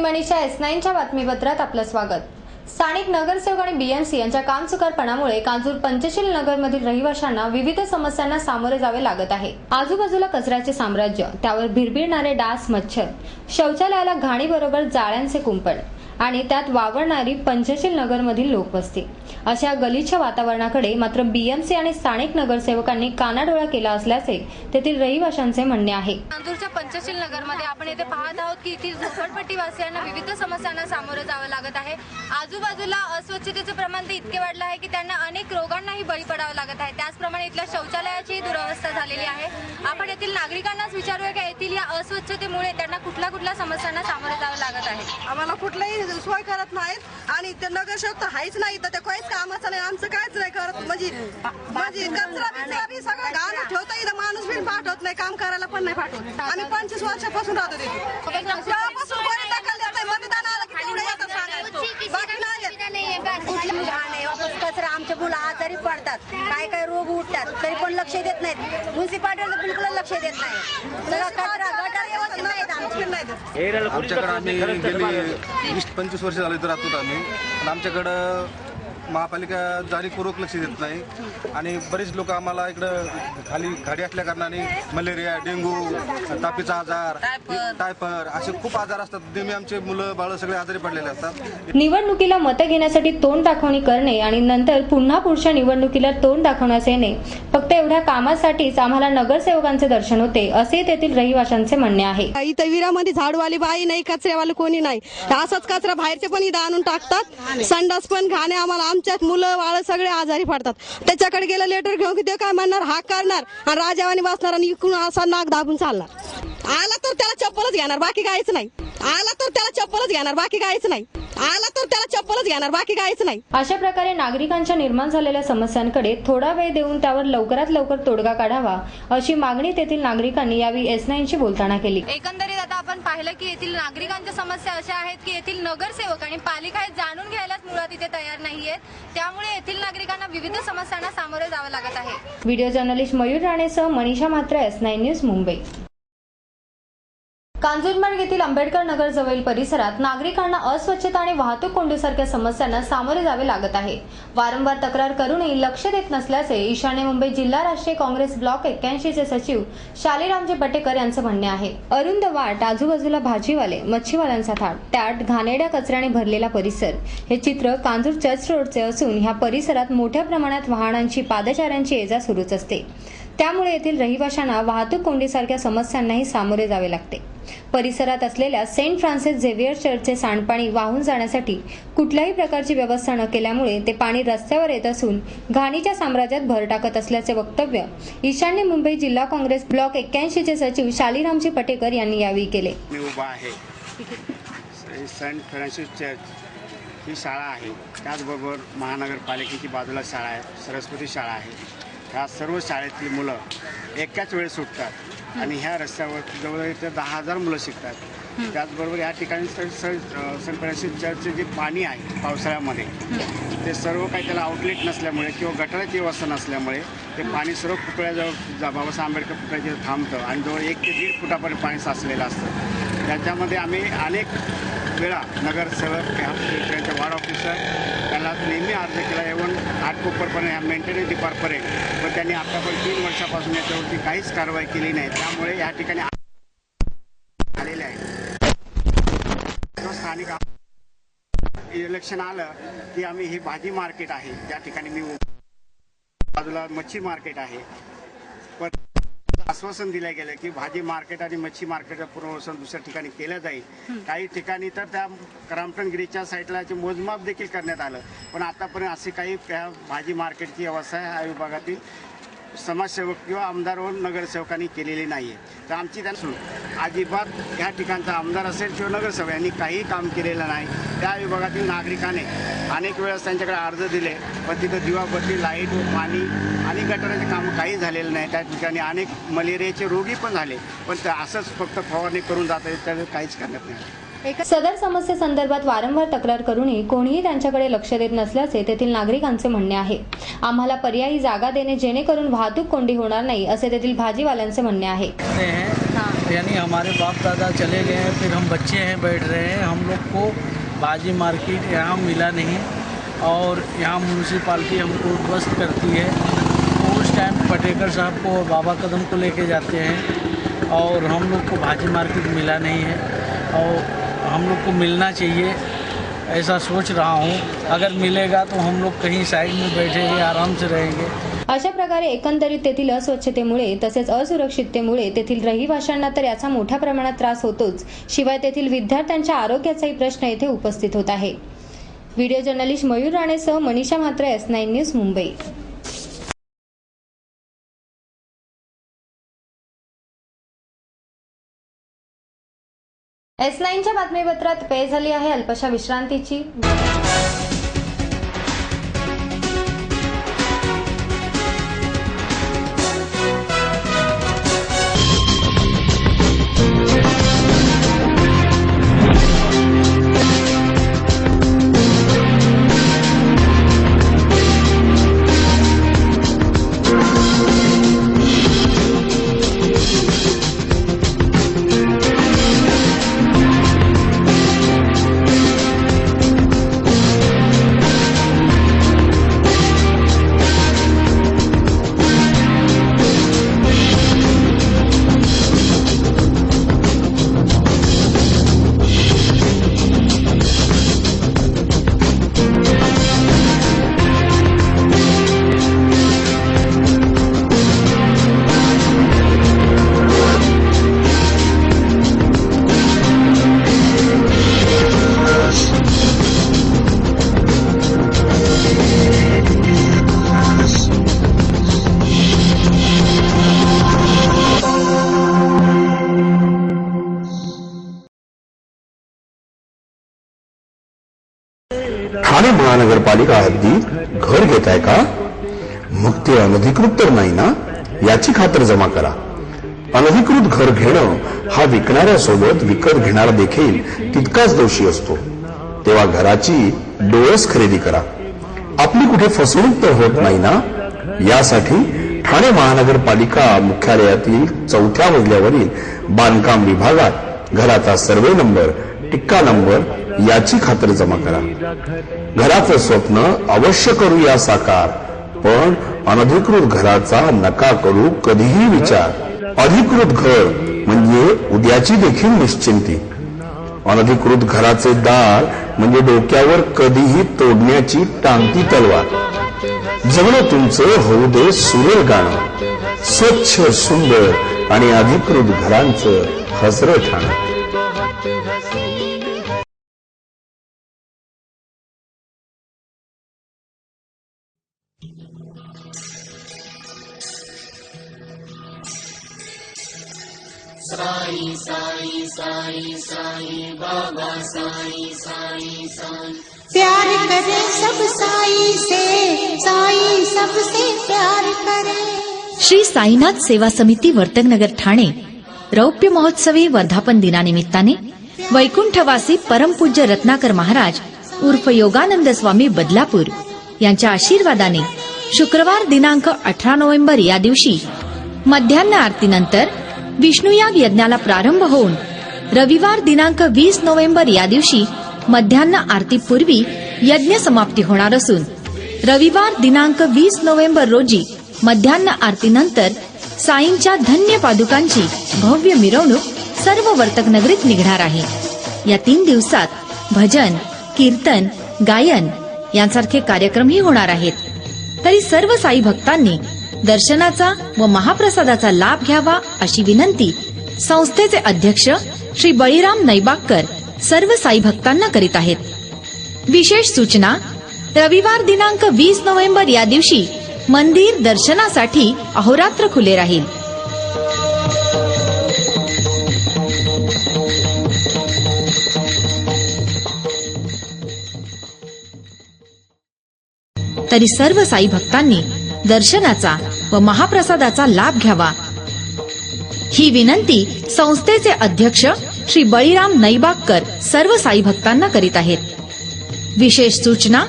मनीषा S9च्या बातमीपत्रात आपलं स्वागत। स्थानिक नगरसेवक आणि बीएमसी यांच्या कामचुकारपणामुळे कांजूर पंचशील नगरमधील रहिवाशांना विविध समस्यांना सामोरे जावे लागत आहे। आजूबाजूला कचऱ्याचे साम्राज्य, त्यावर भिरभिरणारे डास, मच्छर, शौचालयाला घाणीबरोबर जाळ्यांचे कुंपण आणि त्यात वावरणारी पंचशील नगरमधील लोकवस्ती, अशा गलिच्छ वातावरणाकडे मात्र बीएमसी आणि स्थानिक नगरसेवकांनी कानाडोळा केला असल्याचे तेथील रहिवाशांचे म्हणणे आहे। कांजूरच्या पंचशील नगरमध्ये आपण येथे पाहत आहोत की येथील झोपडपट्टीवासियांना विविध समस्यांना सामोरे जावे लागत आहे। आजूबाजूला अस्वच्छतेचे प्रमाण ते इतके वाढले आहे की त्यांना अनेक रोगांनाही बळी पडावे लागत आहे। त्याचप्रमाणे इथल्या शौचालयाची दुरवस्था झालेली आहे। आपण येथील नागरिकांनाच विचारूया की येथील या अस्वच्छतेमुळे त्यांना कुठल्या समस्यांना सामोरे जावे लागत आहे। आम्हाला कुठलाही सोय करत नाहीत आणि ते नगरसेवक तर आहेच नाही, तर ते काहीच कामाचं नाही, आमचं काहीच नाही करत। म्हणजे कचरा बिचरा बी सगळं घाण ठेवता, इथं माणूस बिन पाठवत नाही, काम करायला पण नाही पाठवत। आम्ही 25 वर्षापासून राहतो तिथे, तेव्हापासून कोणी दखल देत नाही। मतदान आलं की तेवढं येतं सांगायचं, बाकी नाही येत। कचरा आमच्या मुलं आजारी पडतात, काय रोग उठतात, तरी पण लक्ष देत नाहीत। म्युन्सिपाल्टीला बिलकुल लक्ष देत नाही। सगळा कचरा गटार व्यवस्थित नाहीत आमच्याकडे आम्ही गेली 20-25 वर्ष झाली तर राहतो आम्ही, पण आमच्याकडं महापालिका जाणीवपूर्वक लक्ष देत नाही आणि बरेच लोक आम्हाला इकडं खाली खाडी असल्या कारणाने मलेरिया, डेंग्यू, तापीचा आजार, टायफर असे खूप आजार असतात। नेहमी आमचे मुलं बाळ सगळे आजारी पडलेले असतात। निवडणुकीला मतं घेण्यासाठी तोंड दाखवणी करणे आणि नंतर पुन्हा पुढच्या निवडणुकीला तोंड दाखवण्यास येणे, फक्त एवढ्या कामासाठीच आम्हाला नगरसेवकांचे दर्शन होते, असे तेथील रहिवाशांचे म्हणणे आहे। इथं विरामध्ये झाडवाली बाई नाही, कचऱ्यावाले कोणी नाही, असाच कचरा बाहेरचे पण इथं आणून टाकतात। संडास पण घाणे, आम्हाला आमच्यात मुलं बाळ सगळे आजारी पडतात। त्याच्याकडे गेलं लेटर घेऊन की ते काय म्हणणार, हा करणार आणि राजावानी बसणार आणि इकडून असा नाक दाबून चालणार। आला तर त्याला चप्पलच घेणार, बाकी काहीच नाही। आला तर त्याला चप्पलच घेणार, बाकी काहीच नाही। आला तर त्याला चप्पलच घेणार, बाकी काहीच नाही। अशा प्रकारे नागरिकांच्या निर्माण झालेल्या समस्यांकडे थोडा वेळ देऊन त्यावर लवकरात लवकर तोडगा काढावा, अशी मागणी तेथील नागरिकांनी यावेळी S9शी बोलताना केली। एकंदरीत आता आपण पाहिलं की येथील नागरिकांच्या समस्या अशा आहेत की येथील नगरसेवक आणि पालिका हे जाणून घ्यायलाच मुळात इथे तयार नाहीयेत, त्यामुळे येथील नागरिकांना विविध समस्यांना सामोरे जावे लागत आहे। व्हिडिओ जर्नलिस्ट मयूर राणेसह मनीषा म्हात्रे, S9 न्यूज, मुंबई। कांजूरमार्ग येथील आंबेडकर नगर जवळील परिसरात नागरिकांना अस्वच्छता आणि वाहतूक कोंडीसारख्या समस्यांना सामोरे जावे लागत आहे। वारंवार तक्रार करूनही लक्ष देत नसल्याचे ईशान्य मुंबई जिल्हा राष्ट्रीय काँग्रेस ब्लॉक 81 चे सचिव शालिरामजी पटेकर यांचे म्हणणे आहे। अरुंद वाट, आजूबाजूला भाजीवाले, मच्छीवाल्यांचा थाट, त्यात घाणेरड्या कचऱ्याने भरलेला परिसर, हे चित्र कांजूर चर्च रोडचे असून ह्या परिसरात मोठ्या प्रमाणात वाहनांची, पादचाऱ्यांची ये-जा सुरूच असते। त्यामुळे येथील रहिवाशांना वाहतूक कोंडीसारख्या समस्यांनाही सामोरे जावे लागते। परिसरात असलेल्या सेंट फ्रान्सिस झेवियर चर्चचे सांडपाणी वाहून जाण्यासाठी कुठल्याही प्रकारची व्यवस्था न केल्यामुळे ते पाणी रस्त्यावर येत असून घाणीच्या साम्राज्यात भर टाकत असल्याचे वक्तव्य ईशान्य मुंबई जिल्हा काँग्रेस ब्लॉक 81 चे सचिव शालिरामजी पटेकर यांनी यावेळी केले। मी उभा आहे सेंट फ्रान्सिस चर्च ही शाळा आहे, त्याचबरोबर महानगरपालिकेची बाजूला शाळा आहे, सरस्वती शाळा आहे। ह्या सर्व शाळेतली मुलं एकाच वेळेस सुटतात आणि ह्या रस्त्यावर जवळ 10,000 मुलं शिकतात। त्याचबरोबर या ठिकाणी सेंट फ्रान्सिस चर्चचे जे पाणी आहे पावसाळ्यामध्ये, ते सर्व काही त्याला आउटलेट नसल्यामुळे किंवा गटाराची व्यवस्था नसल्यामुळे ते पाणी सर्व पुतळ्याजवळ बाबासाहेब आंबेडकर पुतळ्याचे थांबतं आणि जवळ 1 ते 1.5 फुटापर्यंत पाणी साचलेलं असतं। त्याच्यामध्ये आम्ही अनेक वेळा नगरसेवक, त्यांच्या वार्ड ऑफिसर त्याला नेहमी अर्ज केला, एवढं घाटकोपरपणे ह्या मेंटेनन्स डिपार्टमेंट, पण त्यांनी आतापर्यंत 3 वर्षापासून याच्यावरती काहीच कारवाई केली नाही। त्यामुळे या ठिकाणी आलेले आहे स्थानिक इलेक्शन आलं की आम्ही ही भाजी मार्केट आहे, त्या ठिकाणी मी बाजूला मच्छी मार्केट आहे, पण आश्वासन दिलं गेलं की भाजी मार्केट आणि मच्छी मार्केटचं पुनर्वसन दुसऱ्या ठिकाणी केलं जाईल। काही ठिकाणी तर त्या करामटनगिरीच्या साईडला मोजमाप देखील करण्यात आलं, पण आतापर्यंत असे काही त्या भाजी मार्केटची व्यवस्था या विभागातील समाजसेवक किंवा आमदार व नगरसेवकांनी केलेली नाही आहे। तर आमची त्यांना अजिबात ह्या ठिकाणचा आमदार असेल किंवा नगरसेवक यांनी काही काम केलेलं नाही। त्या विभागातील नागरिकाने अनेक वेळेस त्यांच्याकडे अर्ज दिले, पण तिथं दिवाबत्ती, लाईट व पाणी आणि गटाराचे काम काही झालेलं नाही। त्या ठिकाणी अनेक मलेरियाचे रोगी पण झाले, पण ते असंच फक्त फवारणी करून जात आहेत, त्याचं काहीच करण्यात नाही। सदर समस्येसंदर्भात वारंवार तक्रार करूनही कोणीही त्यांच्याकडे लक्ष देत नसल्याचे तेथील नागरिकांचे म्हणणे आहे। आम्हाला पर्यायी जागा देणे जेणेकरून वाहतूक कोंडी होणार नाही, असे तेथील भाजीवाल्यांचे म्हणणे आहे। यानी हमारे बाप दादा चले गए हैं, फिर हम बच्चे हैं बैठ रहे हैं, हम लोग को बाजी मार्केट यहाँ मिला नहीं और यहाँ म्यूनसिपाल्टी हमको उद्वस्त करती है। तो उस टाइम पटेकर साहब को और बाबा कदम को लेके जाते हैं और हम लोग को भाजी मार्केट मिला नहीं है और हम लोग को मिलना चाहिए, ऐसा सोच रहा हूँ। अगर मिलेगा तो हम लोग कहीं साइड में बैठेंगे, आराम से रहेंगे। अशा प्रकारे एकंदरीत तेथील अस्वच्छतेमुळे तसेच असुरक्षिततेमुळे तेथील रहिवाशांना तर याचा मोठ्या प्रमाणात त्रास होतोच, शिवाय तेथील विद्यार्थ्यांच्या आरोग्याचाही प्रश्न येथे उपस्थित होत आहे। व्हिडिओ जर्नलिस्ट मयूर राणेसह मनीषा म्हात्रे, S9 न्यूज, मुंबई। S9च्या बातमीपत्रात वेळ झाली आहे अल्पशा विश्रांतीची। ठाणे महानगरपालिका हद्दीत घर घेताय का? मग ते अनधिकृत तर नाही ना, याची खात्री जमा करा। अनधिकृत घर घेणं हा विकणाऱ्यासोबत विकत घेणारा देखील तितकाच दोषी असतो। तेव्हा घराची डोळस खरेदी करा, आपली कुठे फसवणूक तर होत नाही ना। यासाठी ठाणे महानगरपालिका मुख्यालयातील 4थ्या मजल्यावरील बांधकाम विभागात घराचा सर्वे नंबर, टिक्का नंबर याची खात्री जमा करा। घराचं स्वप्न अवश्य करूया साकार, पण अनधिकृत घराचा नका करू कधीही विचार। अधिकृत घर म्हणजे उद्याची देखील निश्चिंती। अनधिकृत घराचे दार म्हणजे डोक्यावर कधीही तोडण्याची टांगती तलवार। जगणं तुमचं होऊ दे सुरेल गाणं, स्वच्छ सुंदर आणि अधिकृत घरांचं हसरं ठाणं। साई साई साई साई बाबा साई साई साई प्यार करे सब साई से, साई सबसे प्यार करे। श्री साईनाथ सेवा समिती वर्तकनगर ठाणे रौप्य महोत्सवी वर्धापन दिनानिमित्ताने वैकुंठवासी परमपूज्य रत्नाकर महाराज उर्फ योगानंद स्वामी बदलापूर यांच्या आशीर्वादाने शुक्रवार दिनांक 18 नोव्हेंबर या दिवशी मध्यान्ह आरतीनंतर विष्णुयाग यज्ञाला प्रारंभ होऊन रविवार दिनांक 20 नोव्हेंबर या दिवशी मध्यान्ह आरतीपूर्वी यज्ञ समाप्ती होणार असून रविवार दिनांक 20 नोव्हेंबर रोजी मध्यान्ह आरतीनंतर साईंच्या धन्य पादुकांची भव्य मिरवणूक सर्व वर्तकनगरीत निघणार आहे। या 3 दिवसात भजन, कीर्तन, गायन यांसारखे कार्यक्रमही होणार आहेत। तरी सर्व साई भक्तांनी दर्शनाचा व महाप्रसादाचा लाभ घ्यावा अशी विनंती संस्थेचे अध्यक्ष श्री बळीराम नैबागकर सर्व साई भक्तांना करीत आहेत। विशेष सूचना, रविवार दिनांक 20 नोव्हेंबर या दिवशी मंदिर दर्शनासाठी अहोरात्र खुले राहील। तरी सर्व साई भक्तांनी दर्शनाचा व महाप्रसादाचा लाभ घ्यावा ही विनंती संस्थेचे अध्यक्ष श्री बळीराम नैबागकर सर्व साई भक्तांना करीत आहेत। विशेष सूचना,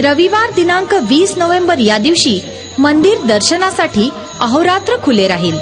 रविवार दिनांक 20 नोव्हेंबर या दिवशी मंदिर दर्शनासाठी अहोरात्र खुले राहील।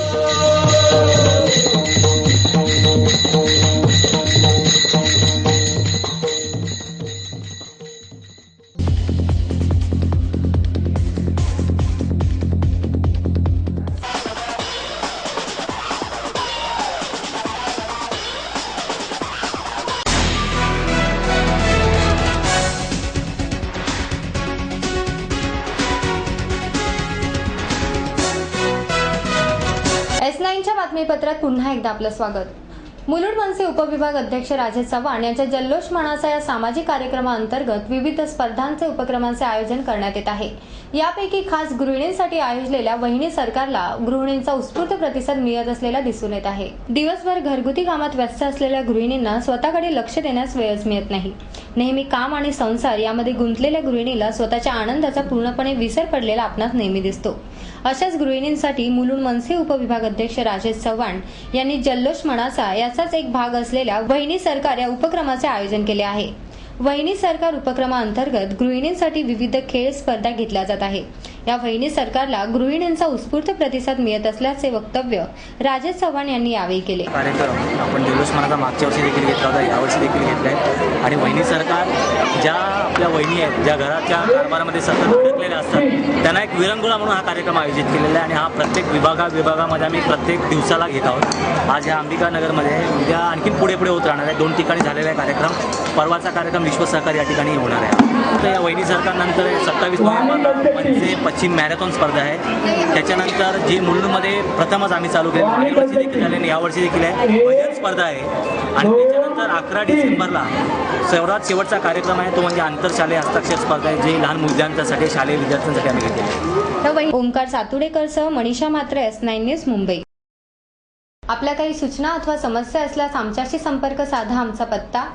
बातमीपत्रात पुन्हा एकदा आपलं स्वागत. मुलुंड मनसे उपविभाग अध्यक्ष राजेश चव्हाण यांच्या जल्लोष मनाचा या सामाजिक कार्यक्रमाअंतर्गत विविध स्पर्धांचे उपक्रमांचे आयोजन करण्यात येत आहे. यापैकी खास गृहिणींसाठी आयोजलेल्या वहिनी सरकारला गृहिणींचा उत्स्फूर्त प्रतिसाद मिळत असलेला दिसून येत आहे. दिवसभर घरगुती कामात व्यस्त असलेल्या गृहिणींना स्वतःकडे लक्ष देण्यास वेळच मिळत नाही. नेहमी काम आणि संसार यामध्ये गुंतलेल्या गृहिणीला स्वतःच्या आनंदाचा पूर्णपणे विसर पडलेला आपणास नेहमी दिसतो. अशाच गृहिणींसाठी मुलुंड मनसे उपविभाग अध्यक्ष राजेश चव्हाण यांनी जल्लोष मनाचा याचाच एक भाग असलेल्या वहिनी सरकार या उपक्रमाचे आयोजन केले आहे. वहिनी सरकार उपक्रमाअंतर्गत गृहिणींसाठी विविध खेळ स्पर्धा घेतल्या जात आहे. या वहिनी सरकारला गृहिणींचा उत्स्फूर्त प्रतिसाद मिळत असल्याचे वक्तव्य राजेश चव्हाण यांनी यावेळी केले. कार्यक्रम आपण जल्लोष मनाचा मागच्या वर्षी देखील घेतला होता, यावर्षी देखील घेतला आहे. आणि वहिनी सरकार ज्या आपल्या वहिनी आहेत, ज्या घराच्या कारभारामध्ये सतत अडकलेल्या असतात, त्यांना एक विरंगुळा म्हणून हा कार्यक्रम आयोजित केलेला आहे. आणि हा प्रत्येक विभागामध्ये आम्ही प्रत्येक दिवसाला घेत आहोत. आज ह्या अंबिकानगरमध्ये, उद्या आणखीन पुढे होत राहणार आहे. 2 ठिकाणी झालेला आहे कार्यक्रम. परवाचा कार्यक्रम विश्व सहकार या ठिकाणी होणार आहे. तर या वहिनी सरकारनंतर 27 नोव्हेंबरला म्हणजे पश्चिम मॅरेथॉन स्पर्धा आहे. त्याच्यानंतर जी मुलुंडमध्ये प्रथमच आम्ही चालू केली, मागील वर्षी देखील झाले आणि यावर्षी देखील आहे, भजन स्पर्धा आहे. आणि त्याच्यानंतर 11 डिसेंबरला सर्वात शेवटचा कार्यक्रम आहे, तो म्हणजे आंतरशालेय हस्ताक्षर स्पर्धा आहे, जी लहान मुलांसाठी, शालेय विद्यार्थ्यांसाठी आम्ही घेतली. ओमकार सातुडेकरसह मनीषा मात्रे, S9 न्यूज, मुंबई. आपल्या काही सूचना अथवा समस्या असल्यास आमच्याशी संपर्क साधा.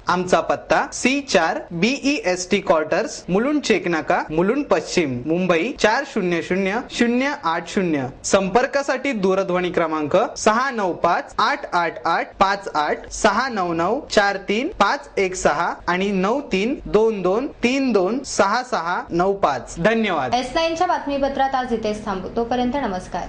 आमचा पत्ता C4 BEST quarters, Mulund Checknaka, Mulund पश्चिम, मुंबई 400080. संपर्कासाठी दूरध्वनी क्रमांक 695-888-58, 699-43-516 आणि 9322326695. धन्यवाद. S9च्या बातमीपत्रात आज इथेच थांबू. तोपर्यंत नमस्कार.